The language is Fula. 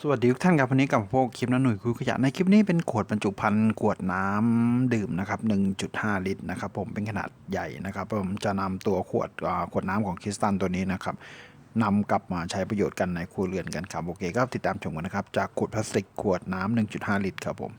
สวัสดีทุกท่านครับวันนี้กับพวกคลิปน้าหนุ่ยคุยขยะในคลิปนี้เป็นขวดบรรจุภัณฑ์ขวดน้ำดื่มนะครับ1.5 ลิตรนะครับผมเป็นขนาดใหญ่นะครับผมจะนำตัวขวดน้ำของคริสตัลตัวนี้นะครับนำกลับมาใช้ประโยชน์กันในครัวเรือนกันครับโอเคครับติดตามชมกันนะครับจากขวดพลาสติกขวดน้ำ1.5 ลิตรครับผม